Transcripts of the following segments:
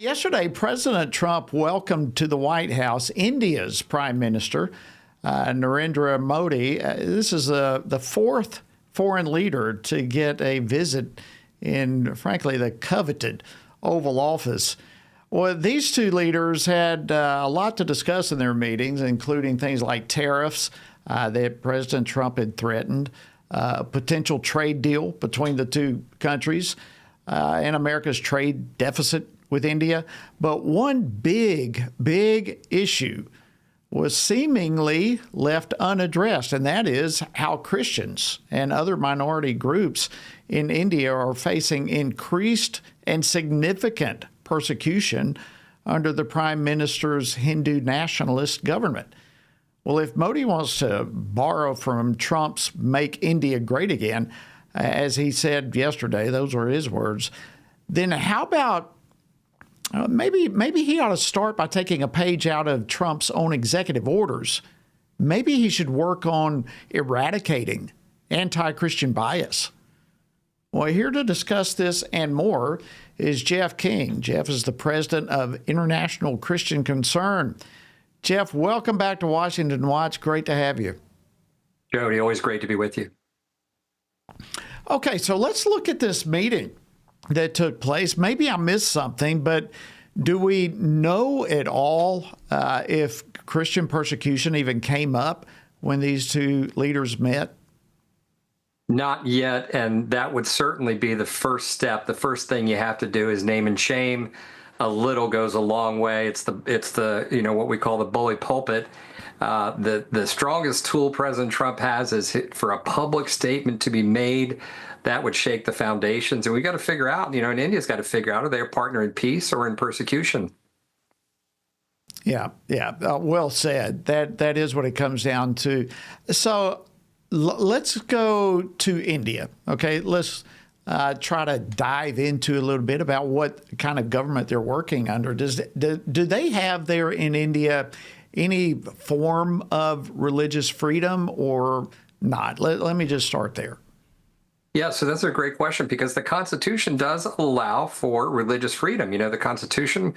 Yesterday, President Trump welcomed to the White House India's Prime Minister, Narendra Modi. This is the fourth foreign leader to get a visit in, frankly, the coveted Oval Office. Well, these two leaders had a lot to discuss in their meetings, including things like tariffs that President Trump had threatened, a potential trade deal between the two countries, and America's trade deficit with India. But one big issue was seemingly left unaddressed, and that is how Christians and other minority groups in India are facing increased and significant persecution under the Prime Minister's Hindu nationalist government. Well, if Modi wants to borrow from Trump's "Make India Great Again," as he said yesterday, those were his words, then how about maybe he ought to start by taking a page out of Trump's own executive orders. Maybe he should work on eradicating anti-Christian bias. Well, here to discuss this and more is Jeff King. Jeff is the president of International Christian Concern. Jeff, welcome back to Washington Watch. Great to have you. Jody, always great to be with you. Okay, so let's look at this meeting that took place. Maybe I missed something, but do we know at all if Christian persecution even came up when these two leaders met? Not yet, and that would certainly be the first step. The first thing you have to do is name and shame. A little goes a long way. It's the what we call the bully pulpit. The strongest tool President Trump has is for a public statement to be made that would shake the foundations. And we got to figure out, and India's got to figure out, are they a partner in peace or in persecution? Yeah. Well said. That is what it comes down to. So let's go to India. Okay, let's try to dive into a little bit about what kind of government they're working under. Do they have there in India any form of religious freedom or not? Let me just start there. Yeah, so that's a great question because the Constitution does allow for religious freedom. The Constitution,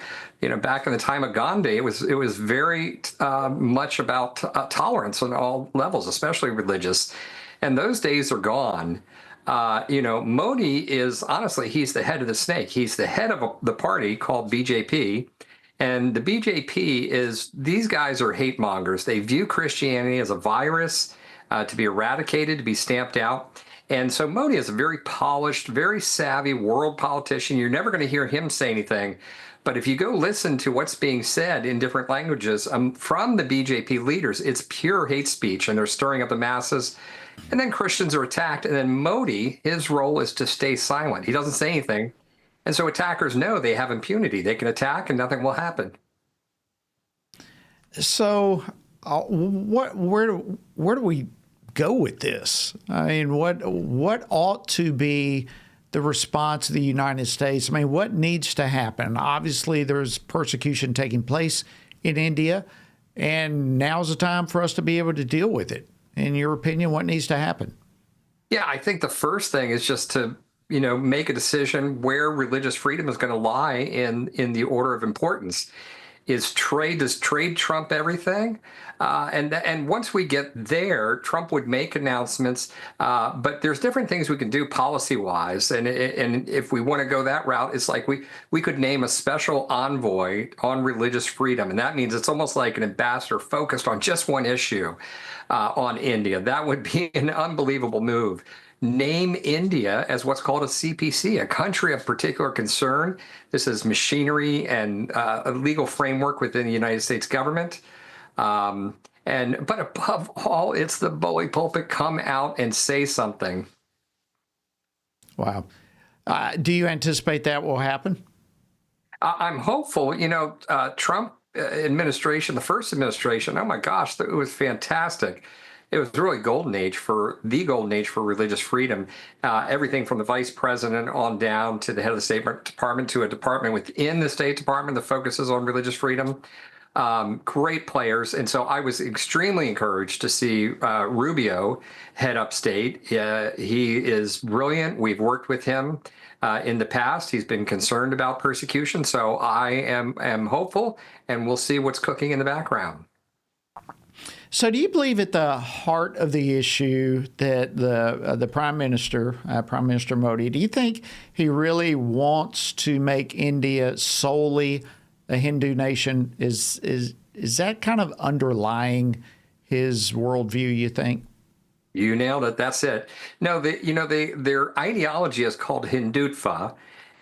back in the time of Gandhi, it was very much about tolerance on all levels, especially religious. And those days are gone. Modi is, honestly, he's the head of the snake. He's the head of the party called BJP. And the BJP these guys are hate mongers. They view Christianity as a virus to be eradicated, to be stamped out. And so Modi is a very polished, very savvy world politician. You're never going to hear him say anything. But if you go listen to what's being said in different languages from the BJP leaders, it's pure hate speech, and they're stirring up the masses. And then Christians are attacked. And then Modi, his role is to stay silent. He doesn't say anything. And so attackers know they have impunity. They can attack and nothing will happen. So where do we go with this? I mean, what ought to be the response of the United States? I mean, what needs to happen? Obviously, there's persecution taking place in India, and now's the time for us to be able to deal with it. In your opinion, what needs to happen? Yeah, I think the first thing is just to make a decision where religious freedom is going to lie in the order of importance. Does trade trump everything? And once we get there, Trump would make announcements. But there's different things we can do policy-wise. And if we want to go that route, it's like we could name a special envoy on religious freedom. And that means it's almost like an ambassador focused on just one issue on India. That would be an unbelievable move. Name India as what's called a CPC, a country of particular concern. This is machinery and a legal framework within the United States government. But above all, it's the bully pulpit. Come out and say something. Wow. Do you anticipate that will happen? I'm hopeful. Trump administration, the first administration, oh my gosh, it was fantastic. It was really the golden age for religious freedom. Everything from the vice president on down to the head of the State Department to a department within the State Department that focuses on religious freedom. great players. And so I was extremely encouraged to see Rubio head upstate. He is brilliant. We've worked with him in the past. He's been concerned about persecution. So I am hopeful, and we'll see what's cooking in the background. So, do you believe at the heart of the issue that the Prime Minister, Prime Minister Modi, do you think he really wants to make India solely a Hindu nation? Is that kind of underlying his worldview, you think? You nailed it. That's it. No, their ideology is called Hindutva.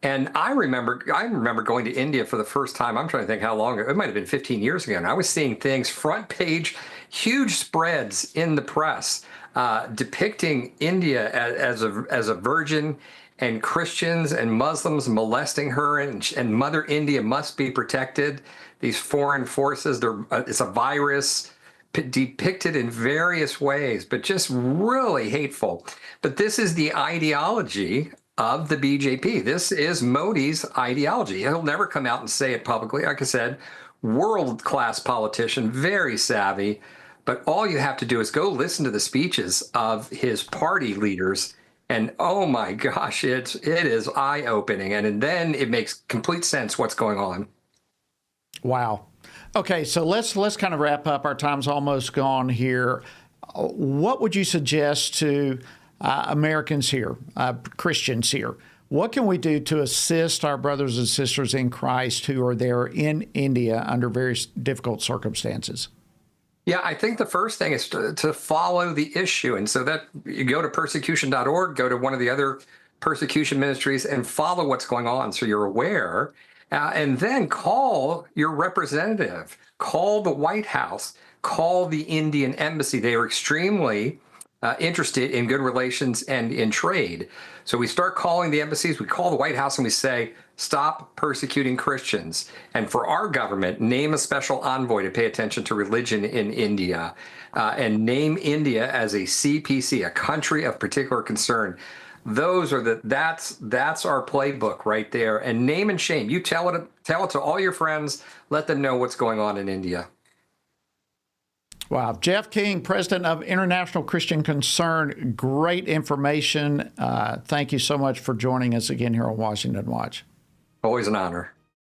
And I remember going to India for the first time. I'm trying to think how long ago. It might have been 15 years ago. And I was seeing things, front page, huge spreads in the press depicting India as a virgin, and Christians and Muslims molesting her, and Mother India must be protected. These foreign forces, it's a virus depicted in various ways, but just really hateful. But this is the ideology of the BJP. This is Modi's ideology. He'll never come out and say it publicly. Like I said, world-class politician, very savvy. But all you have to do is go listen to the speeches of his party leaders, and oh my gosh, it is eye-opening. And then it makes complete sense what's going on. Wow. Okay, so let's kind of wrap up. Our time's almost gone here. What would you suggest to Americans here, Christians here? What can we do to assist our brothers and sisters in Christ who are there in India under very difficult circumstances? Yeah, I think the first thing is to follow the issue. And so that you go to persecution.org, go to one of the other persecution ministries and follow what's going on so you're aware. And then call your representative, call the White House, call the Indian embassy. They are extremely interested in good relations and in trade. So we start calling the embassies, we call the White House, and we say, stop persecuting Christians. And for our government, name a special envoy to pay attention to religion in India, and name India as a CPC, a country of particular concern. Those are that's our playbook right there. And name and shame. You tell it to all your friends. Let them know what's going on in India. Wow. Jeff King, president of International Christian Concern. Great information. Thank you so much for joining us again here on Washington Watch. Always an honor.